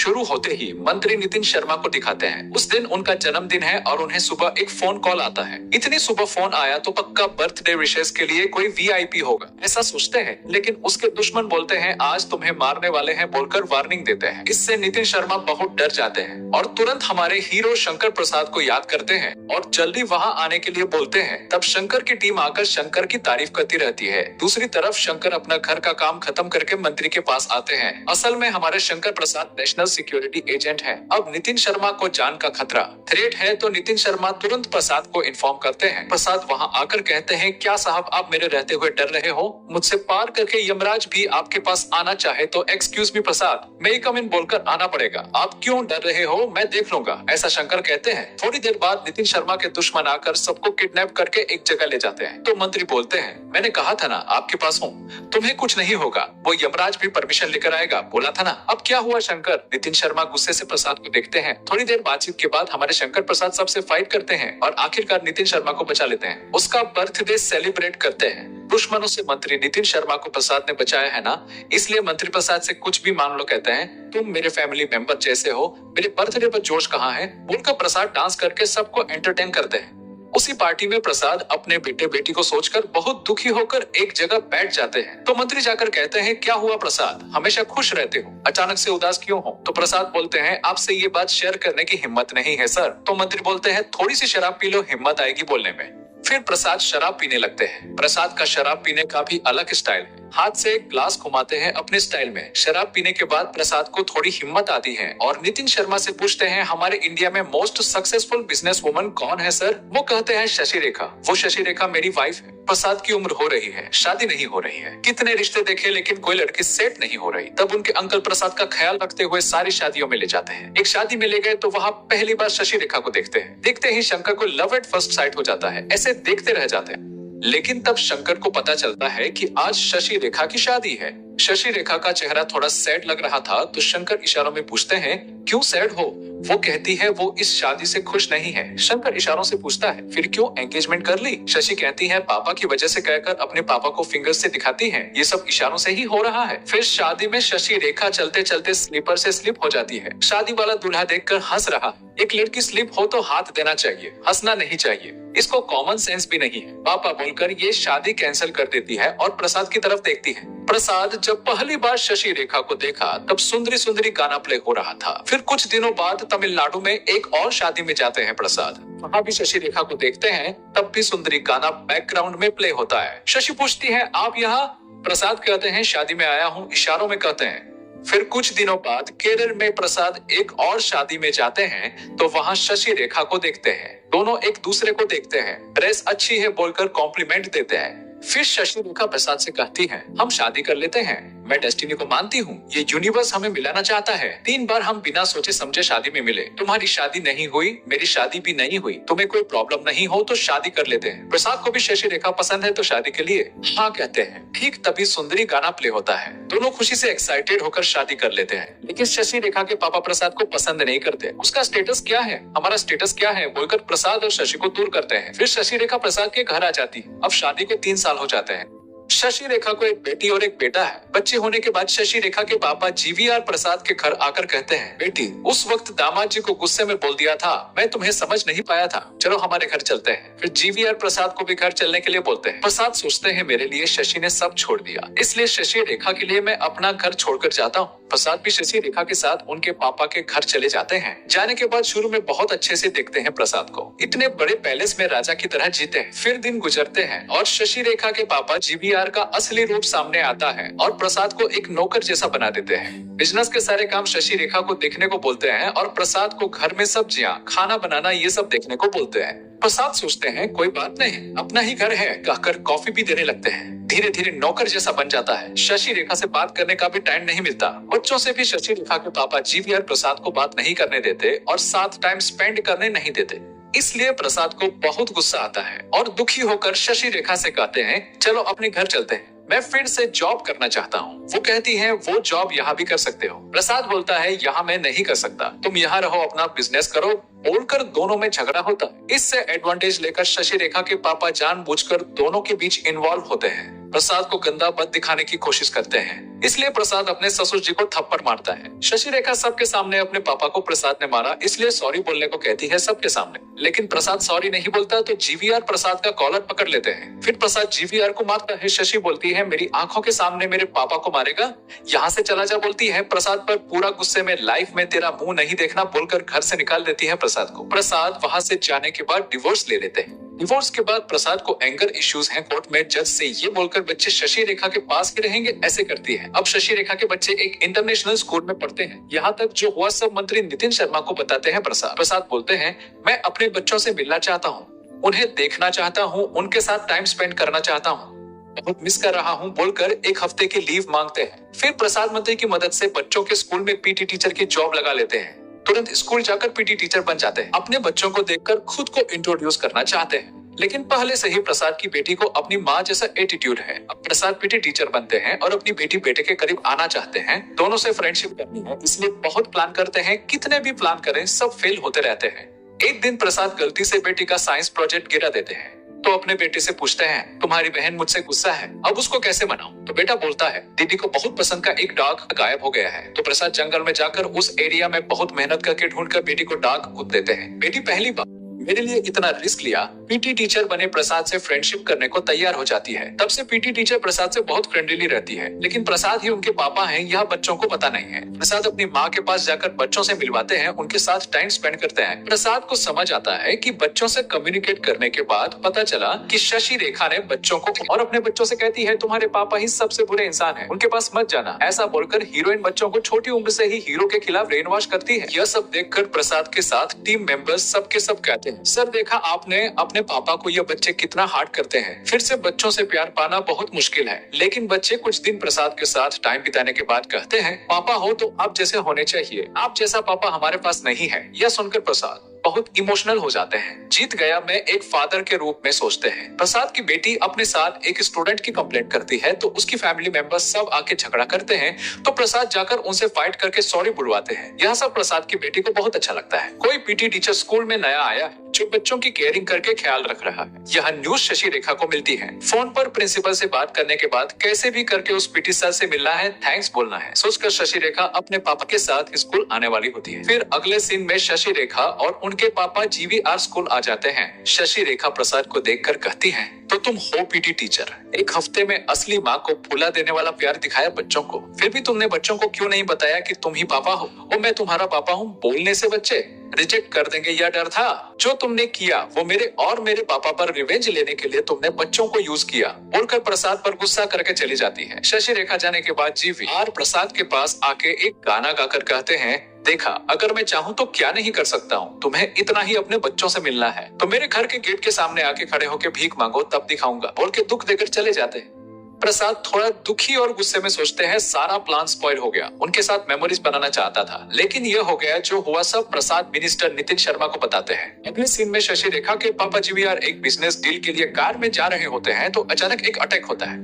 शुरू होते ही मंत्री नितिन शर्मा को दिखाते हैं। उस दिन उनका जन्मदिन है और उन्हें सुबह एक फोन कॉल आता है। इतनी सुबह फोन आया तो पक्का बर्थडे विशेष के लिए कोई वीआईपी होगा, ऐसा सोचते हैं। लेकिन उसके दुश्मन बोलते हैं आज तुम्हें मारने वाले हैं बोलकर वार्निंग देते हैं। इससे नितिन शर्मा बहुत डर जाते हैं और तुरंत हमारे हीरो शंकर प्रसाद को याद करते हैं और जल्दी वहां आने के लिए बोलते हैं। तब शंकर की टीम आकर शंकर की तारीफ करती रहती है। दूसरी तरफ शंकर अपना घर का काम खत्म करके मंत्री के पास आते हैं। असल में हमारे Shankar Prasad national security agent हैं। अब नितिन शर्मा को जान का खतरा थ्रेट है तो नितिन शर्मा तुरंत प्रसाद को इन्फॉर्म करते हैं। प्रसाद वहां आकर कहते हैं क्या साहब आप मेरे रहते हुए डर रहे हो? मुझसे पार करके यमराज भी आपके पास आना चाहे तो एक्सक्यूज मी प्रसाद, मे कम इन बोलकर आना पड़ेगा। आप क्यों डर रहे हो? मैं देख लूंगा, ऐसा शंकर कहते हैं। थोड़ी देर बाद नितिन शर्मा के दुश्मन आकर सबको किडनैप करके एक जगह ले जाते हैं। तो मंत्री बोलते हैं मैंने कहा था ना आपके पास हूँ, तुम्हें कुछ नहीं होगा। वो यमराज भी परमिशन लेकर आएगा, बोला था ना। अब क्या हुआ शंकर? नितिन शर्मा गुस्से से प्रसाद को देखते हैं। थोड़ी देर बातचीत के बाद हमारे शंकर प्रसाद सबसे फाइट करते हैं और आखिरकार नितिन शर्मा को बचा लेते हैं। उसका बर्थडे सेलिब्रेट करते हैं। दुश्मनों से मंत्री नितिन शर्मा को प्रसाद ने बचाया है ना, इसलिए मंत्री प्रसाद से कुछ भी मान लो कहते हैं तुम मेरे फैमिली मेंबर जैसे हो, मेरे बर्थडे पर जोश कहाँ है बोलकर प्रसाद डांस करके सबको एंटरटेन करते हैं। उसी पार्टी में प्रसाद अपने बेटे बेटी को सोचकर बहुत दुखी होकर एक जगह बैठ जाते हैं। तो मंत्री जाकर कहते हैं क्या हुआ प्रसाद, हमेशा खुश रहते हो, अचानक से उदास क्यों हो? तो प्रसाद बोलते हैं आपसे ये बात शेयर करने की हिम्मत नहीं है सर। तो मंत्री बोलते हैं थोड़ी सी शराब पी लो, हिम्मत आएगी बोलने में। फिर प्रसाद शराब पीने लगते हैं। प्रसाद का शराब पीने का भी अलग स्टाइल है। हाथ से एक ग्लास घुमाते हैं अपने स्टाइल में। शराब पीने के बाद प्रसाद को थोड़ी हिम्मत आती है और नितिन शर्मा से पूछते हैं हमारे इंडिया में मोस्ट सक्सेसफुल बिजनेस वुमन कौन है सर? वो कहते हैं शशि रेखा। वो शशि रेखा मेरी वाइफ है। प्रसाद की उम्र हो रही है, शादी नहीं हो रही है। कितने रिश्ते देखे लेकिन कोई लड़की सेट नहीं हो रही। तब उनके अंकल प्रसाद का ख्याल रखते हुए सारी शादियों में ले जाते हैं। एक शादी में ले गए तो वहाँ पहली बार शशि रेखा को देखते हैं। देखते ही शंकर को लव एट फर्स्ट साइट हो जाता है। ऐसे देखते रह जाते हैं। लेकिन तब शंकर को पता चलता है कि आज शशि रेखा की शादी है। शशि रेखा का चेहरा थोड़ा सैड लग रहा था तो शंकर इशारों में पूछते हैं क्यों सैड हो? वो कहती है वो इस शादी से खुश नहीं है। शंकर इशारों से पूछता है फिर क्यों एंगेजमेंट कर ली? शशि कहती है पापा की वजह से कहकर अपने पापा को फिंगर से दिखाती है ये सब इशारों से ही हो रहा है। फिर शादी में शशि रेखा चलते चलते स्लीपर से स्लिप हो जाती है। शादी वाला दूल्हा देखकर हंस रहा। एक लड़की स्लिप हो तो हाथ देना चाहिए, हंसना नहीं चाहिए। इसको कॉमन सेंस भी नहीं है। पापा बोलकर ये शादी कैंसिल कर देती है और प्रसाद की तरफ देखती है। प्रसाद जब पहली बार शशि रेखा को देखा तब सुंदरी सुंदरी गाना प्ले हो रहा था। फिर कुछ दिनों बाद तमिलनाडु में एक और शादी में जाते हैं प्रसाद। वहाँ भी शशि रेखा को देखते हैं। तब भी सुंदरी गाना बैकग्राउंड में प्ले होता है। शशि पूछती है आप यहाँ? प्रसाद कहते हैं शादी में आया हूँ, इशारों में कहते हैं। फिर कुछ दिनों बाद केरल में प्रसाद एक और शादी में जाते हैं तो वहाँ शशि रेखा को देखते हैं। दोनों एक दूसरे को देखते हैं। ड्रेस अच्छी है बोलकर कॉम्प्लीमेंट देते हैं। फिर शशि रेखा प्रसाद से कहती है हम शादी कर लेते हैं। मैं डेस्टिनी को मानती हूँ, ये यूनिवर्स हमें मिलाना चाहता है। 3 बार हम बिना सोचे समझे शादी में मिले। तुम्हारी शादी नहीं हुई, मेरी शादी भी नहीं हुई। तुम्हें कोई प्रॉब्लम नहीं हो तो शादी कर लेते हैं। प्रसाद को भी शशि रेखा पसंद है तो शादी के लिए हाँ कहते हैं। ठीक तभी सुंदरी गाना प्ले होता है। दोनों खुशी से एक्साइटेड होकर शादी कर लेते हैं। लेकिन शशि रेखा के पापा प्रसाद को पसंद नहीं करते। उसका स्टेटस क्या है, हमारा स्टेटस क्या है बोलकर प्रसाद और शशि को दूर करते हैं। फिर शशि रेखा प्रसाद के घर आ जाती है। अब शादी के 3 साल हो जाते हैं। शशि रेखा को एक बेटी और एक बेटा है। बच्चे होने के बाद शशि रेखा के पापा जीवीआर प्रसाद के घर आकर कहते हैं बेटी उस वक्त दामाद जी को गुस्से में बोल दिया था, मैं तुम्हें समझ नहीं पाया था, चलो हमारे घर चलते हैं। फिर जीवीआर प्रसाद को भी घर चलने के लिए बोलते हैं। प्रसाद सोचते हैं मेरे लिए शशि ने सब छोड़ दिया, इसलिए शशि रेखा के लिए मैं अपना घर छोड़कर जाता हूँ। प्रसाद भी शशि रेखा के साथ उनके पापा के घर चले जाते हैं। जाने के बाद शुरू में बहुत अच्छे से देखते हैं प्रसाद को। इतने बड़े पैलेस में राजा की तरह जीते हैं। फिर दिन गुजरते हैं और शशि रेखा के पापा जीवीआर का असली रूप सामने आता है और प्रसाद को एक नौकर जैसा बना देते हैं। बिजनेस के सारे काम शशि रेखा को देखने को बोलते हैं और प्रसाद को घर में सब्जियां, खाना बनाना ये सब देखने को बोलते हैं। प्रसाद सोचते हैं कोई बात नहीं, अपना ही घर है कहकर कॉफी भी देने लगते हैं। धीरे धीरे नौकर जैसा बन जाता है। शशि रेखा से बात करने का भी टाइम नहीं मिलता। बच्चों से भी शशि रेखा के पापा जीवीआर प्रसाद को बात नहीं करने देते और साथ टाइम स्पेंड करने नहीं देते। इसलिए प्रसाद को बहुत गुस्सा आता है और दुखी होकर शशि रेखा से कहते हैं चलो अपने घर चलते हैं, मैं फिर से जॉब करना चाहता हूँ। वो कहती है वो जॉब यहाँ भी कर सकते हो। प्रसाद बोलता है यहाँ मैं नहीं कर सकता, तुम यहाँ रहो अपना बिजनेस करो बोलकर दोनों में झगड़ा होता है। इससे एडवांटेज लेकर शशि रेखा के पापा जानबूझकर दोनों के बीच इन्वॉल्व होते हैं। प्रसाद को गंदा बद दिखाने की कोशिश करते हैं। इसलिए प्रसाद अपने ससुर जी को थप्पड़ मारता है। शशि रेखा सबके सामने अपने पापा को प्रसाद ने मारा इसलिए सॉरी बोलने को कहती है सबके सामने, लेकिन प्रसाद सॉरी नहीं बोलता तो जीवीआर प्रसाद का कॉलर पकड़ लेते हैं। फिर प्रसाद जीवीआर को मारता है। शशि बोलती है मेरी आंखों के सामने मेरे पापा को मारेगा, यहाँ से चला जा बोलती है। प्रसाद पर पूरा गुस्से में लाइफ में तेरा मुंह नहीं देखना बोलकर घर से निकाल देती है प्रसाद को। प्रसाद वहाँ से जाने के बाद डिवोर्स ले लेते हैं। डिवोर्स के बाद प्रसाद को एंगर इश्यूज हैं। कोर्ट में जज से ये बोलकर बच्चे शशि रेखा के पास ही रहेंगे ऐसे करती है। अब शशि रेखा के बच्चे एक इंटरनेशनल स्कूल में पढ़ते हैं। यहाँ तक जो हुआ सब मंत्री नितिन शर्मा को बताते हैं प्रसाद बोलते हैं मैं अपने बच्चों से मिलना चाहता हूँ, उन्हें देखना चाहता हूँ, उनके साथ टाइम स्पेंड करना चाहता हूँ, बहुत मिस कर रहा हूँ बोलकर एक हफ्ते की लीव मांगते हैं। फिर प्रसाद मंत्री की मदद से बच्चों के स्कूल में पीटी टीचर की जॉब लगा लेते हैं। तुरंत स्कूल जाकर पीटी टीचर बन जाते हैं। अपने बच्चों को देखकर खुद को इंट्रोड्यूस करना चाहते हैं, लेकिन पहले से ही प्रसाद की बेटी को अपनी माँ जैसा एटीट्यूड है। अब प्रसाद पीटी टीचर बनते हैं और अपनी बेटी बेटे के करीब आना चाहते हैं। दोनों से फ्रेंडशिप करनी है इसलिए बहुत प्लान करते हैं। कितने भी प्लान करें सब फेल होते रहते हैं। एक दिन प्रसाद गलती से बेटी का साइंस प्रोजेक्ट गिरा देते हैं तो अपने बेटे से पूछते हैं तुम्हारी बहन मुझसे गुस्सा है, अब उसको कैसे मनाऊं? तो बेटा बोलता है दीदी को बहुत पसंद का एक डॉग गायब हो गया है। तो प्रसाद जंगल में जाकर उस एरिया में बहुत मेहनत करके ढूंढकर बेटी को डॉग खुद देते हैं। बेटी पहली बार मेरे लिए इतना रिस्क लिया। पीटी टीचर बने प्रसाद से फ्रेंडशिप करने को तैयार हो जाती है। तब से पीटी टीचर प्रसाद से बहुत फ्रेंडली रहती है, लेकिन प्रसाद ही उनके पापा हैं यह बच्चों को पता नहीं है। प्रसाद अपनी माँ के पास जाकर बच्चों से मिलवाते हैं, उनके साथ टाइम स्पेंड करते हैं। प्रसाद को समझ आता है कि बच्चों से कम्युनिकेट करने के बाद पता चला कि शशि रेखा ने बच्चों को और अपने बच्चों से कहती है तुम्हारे पापा ही सबसे बुरे इंसान है, उनके पास मत जाना। ऐसा बोलकर हीरोइन बच्चों को छोटी उम्र से ही हीरो के खिलाफ ब्रेन वॉश करती है। यह सब देखकर प्रसाद के साथ टीम मेंबर्स सबके सब कहते हैं सर देखा आपने अपने पापा को, ये बच्चे कितना हार्ड करते हैं। फिर से बच्चों से प्यार पाना बहुत मुश्किल है। लेकिन बच्चे कुछ दिन प्रसाद के साथ टाइम बिताने के बाद कहते हैं पापा हो तो आप जैसे होने चाहिए, आप जैसा पापा हमारे पास नहीं है। यह सुनकर प्रसाद बहुत इमोशनल हो जाते हैं। जीत गया मैं एक फादर के रूप में सोचते हैं। प्रसाद की बेटी अपने साथ एक स्टूडेंट की कंप्लेंट करती है तो उसकी फैमिली मेंबर्स सब आके झगड़ा करते हैं तो प्रसाद जाकर उनसे फाइट करके सॉरी बुलवाते हैं। यह सब प्रसाद की बेटी को बहुत अच्छा लगता है। कोई पीटी टीचर स्कूल में नया आया है जो बच्चों की केयरिंग करके ख्याल रख रहा है। यह न्यूज शशि रेखा को मिलती है। फोन पर प्रिंसिपल से बात करने के बाद कैसे भी करके उस पीटी सर से मिलना है, थैंक्स बोलना है, सोचकर शशि रेखा अपने पापा के साथ स्कूल आने वाली होती है। फिर अगले सीन में शशि रेखा और उनके पापा जीवीआर स्कूल आ जाते हैं। शशि रेखा प्रसाद को देखकर कहती हैं तो तुम हो पीटी टीचर, एक हफ्ते में असली माँ को भुला देने वाला प्यार दिखाया बच्चों को, फिर भी तुमने बच्चों को क्यों नहीं बताया कि तुम ही पापा हो और मैं तुम्हारा पापा हूँ? बोलने से बच्चे रिजेक्ट कर देंगे यह डर था। जो तुमने किया वो मेरे और मेरे पापा पर रिवेंज लेने के लिए तुमने बच्चों को यूज किया बोलकर प्रसाद पर गुस्सा करके चली जाती है। शशि रेखा जाने के बाद जीवीआर प्रसाद के पास आके एक गाना गाकर कहते हैं देखा अगर मैं चाहूँ तो क्या नहीं कर सकता हूँ, तुम्हें इतना ही अपने बच्चों से मिलना है तो मेरे घर के गेट के सामने आके खड़े होके भीख मांगो तब दिखाऊंगा बोल के दुख देकर चले जाते हैं। प्रसाद थोड़ा दुखी और गुस्से में सोचते हैं सारा प्लान स्पॉइल हो गया। उनके साथ मेमोरीज बनाना चाहता था लेकिन यह हो गया। जो हुआ सब प्रसाद मिनिस्टर नितिन शर्मा को बताते हैं। अगले सीन में शशि रेखा के पापा जीवीआर एक बिजनेस डील के लिए कार में जा रहे होते हैं तो अचानक एक अटैक होता है।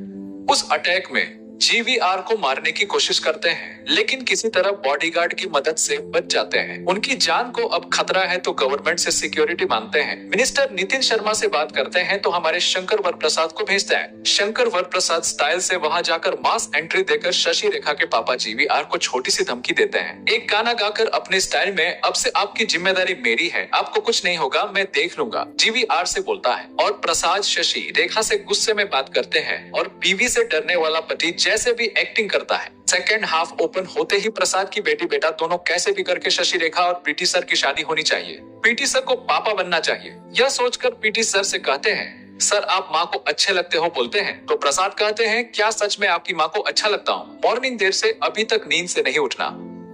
उस अटैक में जीवीआर को मारने की कोशिश करते हैं लेकिन किसी तरह बॉडीगार्ड की मदद से बच जाते हैं। उनकी जान को अब खतरा है तो गवर्नमेंट से सिक्योरिटी मांगते हैं। मिनिस्टर नितिन शर्मा से बात करते हैं तो हमारे शंकर वर प्रसाद को भेजते हैं। शंकर वर प्रसाद स्टाइल से वहां जाकर मास एंट्री देकर शशि रेखा के पापा जीवीआर को छोटी सी धमकी देते हैं। एक गाना गाकर अपने स्टाइल में अब से आपकी जिम्मेदारी मेरी है, आपको कुछ नहीं होगा, मैं देख लूंगा, जीवीआर से बोलता है। और प्रसाद शशि रेखा से गुस्से में बात करते हैं और बीवी से डरने वाला पति जैसे भी एक्टिंग करता है। सेकेंड हाफ ओपन होते ही प्रसाद की बेटी बेटा दोनों कैसे भी करके शशि रेखा और पीटी सर की शादी होनी चाहिए। पीटी सर को पापा बनना चाहिए। यह सोचकर पीटी सर से कहते हैं सर आप माँ को अच्छे लगते हो बोलते हैं तो प्रसाद कहते हैं क्या सच में आपकी माँ को अच्छा लगता हूँ? मॉर्निंग देर से अभी तक नींद से नहीं उठना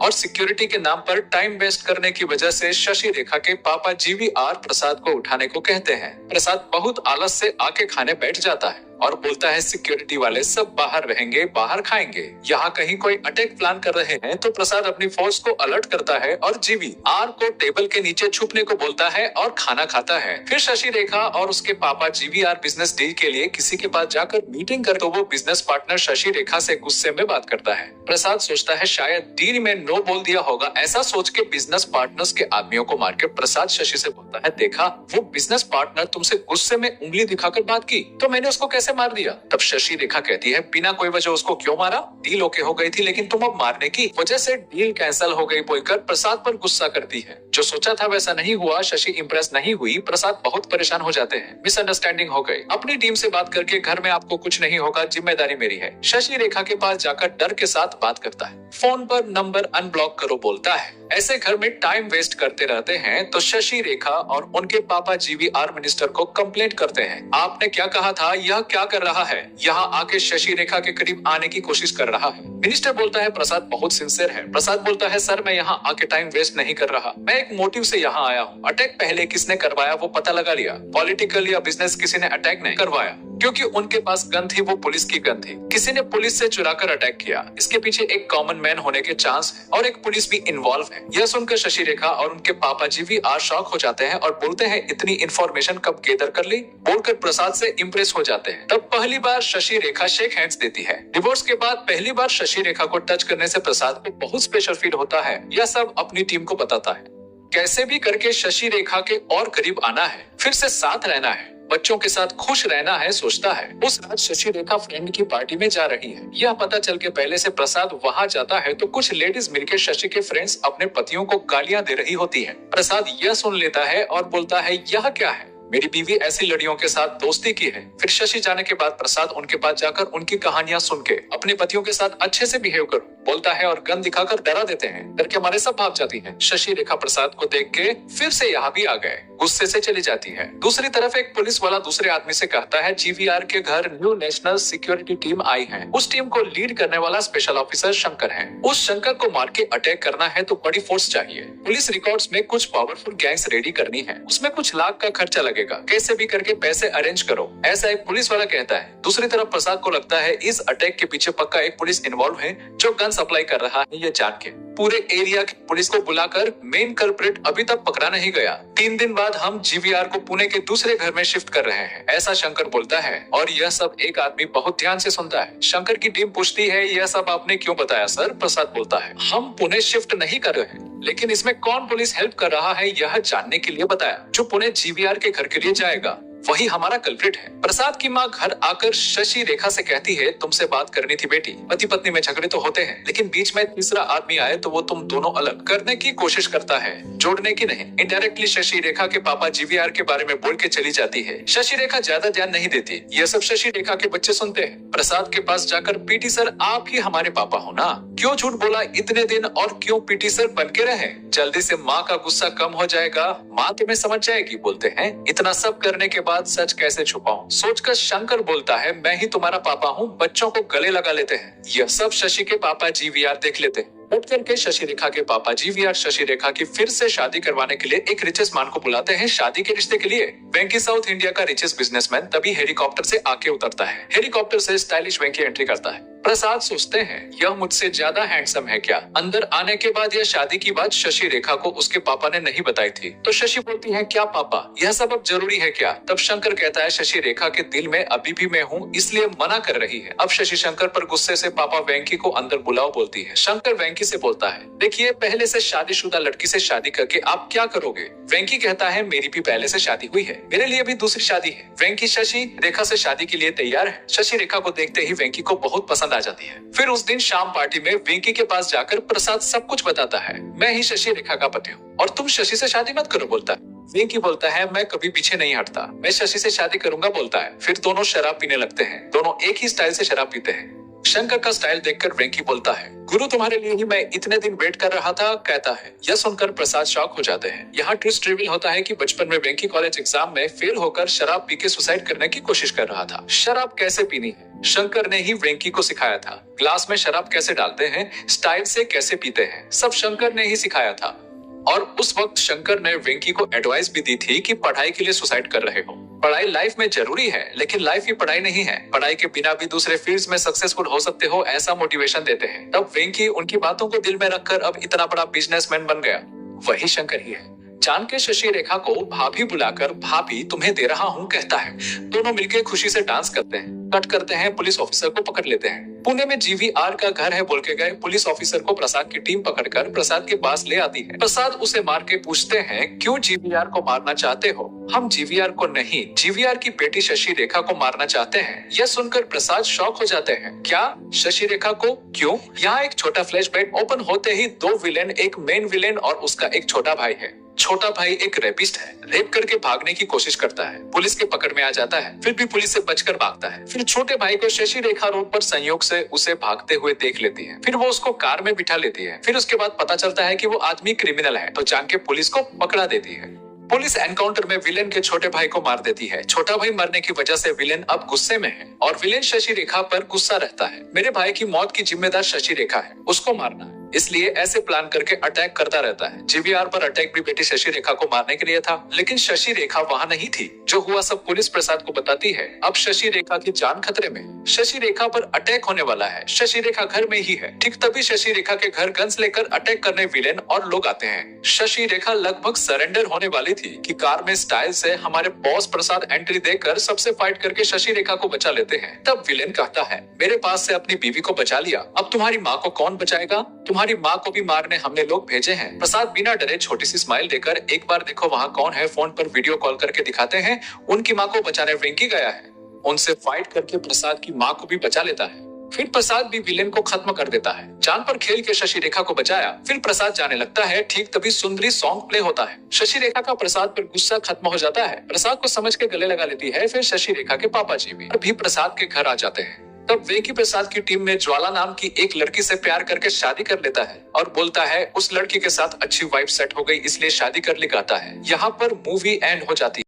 और सिक्योरिटी के नाम पर टाइम वेस्ट करने की वजह से शशि रेखा के पापा जीवीआर प्रसाद को उठाने को कहते हैं। प्रसाद बहुत आलस से आके खाने बैठ जाता है और बोलता है सिक्योरिटी वाले सब बाहर रहेंगे, बाहर खाएंगे। यहाँ कहीं कोई अटैक प्लान कर रहे हैं तो प्रसाद अपनी फोर्स को अलर्ट करता है और जीवीआर को टेबल के नीचे छुपने को बोलता है और खाना खाता है। फिर शशि रेखा और उसके पापा जीवीआर बिजनेस डील के लिए किसी के पास जाकर मीटिंग कर तो वो बिजनेस पार्टनर शशि रेखा से गुस्से में बात करता है। प्रसाद सोचता है शायद डील में नो बोल दिया होगा। ऐसा सोच के बिजनेस पार्टनर्स के आदमियों को मार के प्रसाद शशि से बोलता है देखा वो बिजनेस पार्टनर तुमसे गुस्से में उंगली दिखाकर बात की तो मैंने उसको कैसे कैसे मार दिया? तब शशि रेखा कहती है बिना कोई वजह उसको क्यों मारा? डील ओके हो गई थी लेकिन तुम अब मारने की वजह से डील कैंसिल हो गई बोलकर प्रसाद पर गुस्सा करती है। जो सोचा था वैसा नहीं हुआ। शशि इंप्रेस नहीं हुई। प्रसाद बहुत परेशान हो जाते हैं। मिसअंडरस्टैंडिंग हो गई। अपनी टीम से बात करके घर में आपको कुछ नहीं होगा, जिम्मेदारी मेरी है। शशि रेखा के पास जाकर डर के साथ बात करता है। फोन पर नंबर अनब्लॉक करो बोलता है। ऐसे घर में टाइम वेस्ट करते रहते हैं तो शशि रेखा और उनके पापा जीवीआर मिनिस्टर को कंप्लेंट करते हैं। आपने क्या कहा था? यह क्या कर रहा है? यहाँ आके शशि रेखा के करीब आने की कोशिश कर रहा है। मिनिस्टर बोलता है प्रसाद बहुत सिंसियर है। प्रसाद बोलता है सर मैं यहाँ आके टाइम वेस्ट नहीं कर रहा, मैं एक मोटिव से यहाँ आया हूँ। अटैक पहले किसने करवाया वो पता लगा लिया। पॉलिटिकल या बिजनेस किसी ने अटैक नहीं करवाया क्योंकि उनके पास गन थी, वो पुलिस की गन थी। किसी ने पुलिस से चुराकर अटैक किया। इसके पीछे एक कॉमन मैन होने के चांस है और एक पुलिस भी इन्वॉल्व है। यह सुनकर शशि रेखा और उनके पापा जीवीआर शॉक हो जाते हैं और बोलते हैं इतनी इन्फॉर्मेशन कब गैदर कर ली? बोलकर प्रसाद से इम्प्रेस हो जाते हैं। तब पहली बार शशि रेखा शेक हैंड्स देती है। डिवोर्स के बाद पहली बार शशि रेखा को टच करने से प्रसाद को बहुत स्पेशल फील होता है। यह सब अपनी टीम को बताता है। कैसे भी करके शशि रेखा के और करीब आना है, फिर से साथ रहना है, बच्चों के साथ खुश रहना है सोचता है। उस रात शशि रेखा फ्रेंड की पार्टी में जा रही है। यह पता चल के पहले से प्रसाद वहां जाता है तो कुछ लेडीज मिलकर शशि के फ्रेंड्स अपने पतियों को गालियां दे रही होती हैं। प्रसाद यह सुन लेता है और बोलता है यह क्या है? मेरी बीवी ऐसी लड़कियों के साथ दोस्ती की है। फिर शशि जाने के बाद प्रसाद उनके पास जाकर उनकी कहानियां सुन के अपने पतियों के साथ अच्छे से बिहेव करो बोलता है और गन दिखाकर डरा देते हैं। डर के मारे सब भाग जाती हैं। शशि रेखा प्रसाद को देख के फिर से यहाँ भी आ गए, गुस्से से चली जाती है। दूसरी तरफ एक पुलिस वाला दूसरे आदमी से कहता है जीवीआर के घर न्यू नेशनल सिक्योरिटी टीम आई है। उस टीम को लीड करने वाला स्पेशल ऑफिसर शंकर है। उस शंकर को मार के अटैक करना है तो बड़ी फोर्स चाहिए। पुलिस रिकॉर्ड्स में कुछ पावरफुल गैंग्स रेडी करनी है, उसमें कुछ लाख का खर्चा लगेगा, कैसे भी करके पैसे अरेंज करो, ऐसा एक पुलिस वाला कहता है। दूसरी तरफ प्रसाद को लगता है इस अटैक के पीछे पक्का एक पुलिस इन्वॉल्व है जो गन सप्लाई कर रहा है। ये जान के पूरे एरिया की पुलिस को बुलाकर मेन कल्प्रिट अभी तक पकड़ा नहीं गया। 3 दिन बाद हम जीवीआर को पुणे के दूसरे घर में शिफ्ट कर रहे हैं, ऐसा शंकर बोलता है। और यह सब एक आदमी बहुत ध्यान से सुनता है। शंकर की टीम पूछती है यह सब आपने क्यों बताया सर? प्रसाद बोलता है हम पुणे शिफ्ट नहीं कर रहे हैं, लेकिन इसमें कौन पुलिस हेल्प कर रहा है यह जानने के लिए बताया। जो पुणे जीवीआर के घर के लिए जाएगा वही हमारा कल्प्रिट है। प्रसाद की माँ घर आकर शशि रेखा से कहती है तुमसे बात करनी थी बेटी। पति पत्नी में झगड़े तो होते हैं लेकिन बीच में तीसरा आदमी आए तो वो तुम दोनों अलग करने की कोशिश करता है, जोड़ने की नहीं। इनडायरेक्टली शशि रेखा के पापा जीवीआर के बारे में बोल के चली जाती है। शशि रेखा ज्यादा ध्यान नहीं देती। यह सब शशि रेखा के बच्चे सुनते हैं। प्रसाद के पास जाकर पीटी सर आप ही हमारे पापा हो ना, क्यों झूठ बोला इतने दिन और क्यों पीटी सर बन के रहे? जल्दी से माँ का गुस्सा कम हो जाएगा, माँ तुम्हें समझ जाएगी बोलते हैं। इतना सब करने के बाद सच कैसे छुपाऊं? सोचकर शंकर बोलता है मैं ही तुम्हारा पापा हूँ, बच्चों को गले लगा लेते हैं। यह सब शशि के पापा जीवीआर देख लेते हैं। हट करके शशि रेखा के पापा जीवीआर शशि रेखा की फिर से शादी करवाने के लिए एक रिचेस्ट मैन को बुलाते हैं शादी के रिश्ते के लिए। वेंकी साउथ इंडिया का रिचेस्ट बिजनेसमैन तभी हेलीकॉप्टर से आके उतरता है। हेलीकॉप्टर से स्टाइलिश वेंकी एंट्री करता है। प्रसाद सोचते हैं यह मुझसे ज्यादा हैंडसम है क्या? अंदर आने के बाद यह शादी की बात शशि रेखा को उसके पापा ने नहीं बताई थी तो शशि बोलती है क्या पापा यह सब अब जरूरी है क्या? तब शंकर कहता है शशि रेखा के दिल में अभी भी मैं हूँ इसलिए मना कर रही है। अब शशि शंकर पर गुस्से से पापा वेंकी को अंदर बुलाओ बोलती है। शंकर वेंकी से बोलता है देखिए पहले से शादीशुदा लड़की से शादी करके आप क्या करोगे? वेंकी कहता है मेरी भी पहले से शादी हुई है, मेरे लिए भी दूसरी शादी है। वेंकी शशि रेखा से शादी के लिए तैयार है। शशि रेखा को देखते ही वेंकी को बहुत पसंद आ जाती है। फिर उस दिन शाम पार्टी में वेंकी के पास जाकर प्रसाद सब कुछ बताता है। मैं ही शशि रेखा का पति हूँ और तुम शशि से शादी मत करो बोलता है। वेंकी बोलता है मैं कभी पीछे नहीं हटता, मैं शशि से शादी करूंगा बोलता है। फिर दोनों शराब पीने लगते हैं। दोनों एक ही स्टाइल से शराब पीते हैं। शंकर का स्टाइल देखकर वेंकी बोलता है गुरु तुम्हारे लिए ही मैं इतने दिन वेट कर रहा था कहता है। यह सुनकर प्रसाद शॉक हो जाते हैं। यहाँ ट्विस्ट रिवील होता है कि बचपन में वेंकी कॉलेज एग्जाम में फेल होकर शराब पी के सुसाइड करने की कोशिश कर रहा था। शराब कैसे पीनी है शंकर ने ही वेंकी को सिखाया था। ग्लास में शराब कैसे डालते हैं, स्टाइल से कैसे पीते हैं, सब शंकर ने ही सिखाया था। और उस वक्त शंकर ने वेंकी को एडवाइस भी दी थी कि पढ़ाई के लिए सुसाइड कर रहे हो। पढ़ाई लाइफ में जरूरी है लेकिन लाइफ ही पढ़ाई नहीं है। पढ़ाई के बिना भी दूसरे फील्ड्स में सक्सेसफुल हो सकते हो ऐसा मोटिवेशन देते हैं। तब वेंकी उनकी बातों को दिल में रखकर अब इतना बड़ा बिजनेसमैन बन गया। वही शंकर ही है। जान के शशि रेखा को भाभी बुलाकर भाभी तुम्हें दे रहा हूँ कहता है। दोनों मिलकर खुशी से डांस करते हैं। कट करते हैं, पुलिस ऑफिसर को पकड़ लेते हैं। पुणे में जीवीआर का घर है बोल के गए पुलिस ऑफिसर को प्रसाद की टीम पकड़कर प्रसाद के पास ले आती है। प्रसाद उसे मार के पूछते हैं, क्यों जीवीआर को मारना चाहते हो? हम जीवीआर को नहीं, जीवीआर की बेटी शशि रेखा को मारना चाहते हैं। यह सुनकर प्रसाद शॉक हो जाते हैं। क्या शशि रेखा को? क्यों? यहाँ एक छोटा फ्लैशबैक ओपन होते ही दो विलेन, एक मेन विलेन और उसका एक छोटा भाई है। छोटा भाई एक रेपिस्ट है, रेप करके भागने की कोशिश करता है, पुलिस के पकड़ में आ जाता है, फिर भी पुलिस से बचकर भागता है। फिर छोटे भाई को शशि रेखा रोड पर संयोग से उसे भागते हुए देख लेती है, फिर वो उसको कार में बिठा लेती है। फिर उसके बाद पता चलता है कि वो आदमी क्रिमिनल है, तो जान के पुलिस को पकड़ा देती है। पुलिस एनकाउंटर में विलेन के छोटे भाई को मार देती है। छोटा भाई मरने की वजह से विलेन अब गुस्से में है और विलेन शशि रेखा पर गुस्सा रहता है। मेरे भाई की मौत की जिम्मेदार शशि रेखा है, उसको मारना है, इसलिए ऐसे प्लान करके अटैक करता रहता है। जीवीआर पर अटैक भी बेटी शशि रेखा को मारने के लिए था, लेकिन शशि रेखा वहां नहीं थी। जो हुआ सब पुलिस प्रसाद को बताती है। अब शशि रेखा की जान खतरे में, शशि रेखा पर अटैक होने वाला है। शशि रेखा घर में ही है। ठीक तभी शशि रेखा के घर गन्स लेकर अटैक करने विलेन और लोग आते हैं। शशि रेखा लगभग सरेंडर होने वाली थी कि कार में स्टाइल से हमारे बॉस प्रसाद एंट्री देकर सबसे फाइट करके शशि रेखा को बचा लेते हैं। तब विलेन कहता है, मेरे पास से अपनी बीवी को बचा लिया, अब तुम्हारी माँ को कौन बचाएगा? तुम्हारी माँ को भी मारने हमने लोग भेजे हैं। प्रसाद बिना डरे छोटी सी स्माइल देकर, एक बार देखो वहाँ कौन है, फोन पर वीडियो कॉल करके दिखाते हैं। उनकी माँ को बचाने वेंकी गया है। उनसे फाइट करके प्रसाद की माँ को भी बचा लेता है। फिर प्रसाद भी विलेन को खत्म कर देता है। जान पर खेल के शशि रेखा को बचाया। फिर प्रसाद जाने लगता है। ठीक तभी सुंदरी सॉन्ग प्ले होता है। शशि रेखा का प्रसाद पर गुस्सा खत्म हो जाता है। प्रसाद को समझ के गले लगा लेती है। फिर शशि रेखा के पापा जी भी प्रसाद के घर आ जाते हैं। तब वेंकी प्रसाद की टीम में ज्वाला नाम की एक लड़की से प्यार करके शादी कर लेता है और बोलता है उस लड़की के साथ अच्छी वाइब सेट हो गई, इसलिए शादी कर ली गाता है। यहाँ पर मूवी एंड हो जाती है।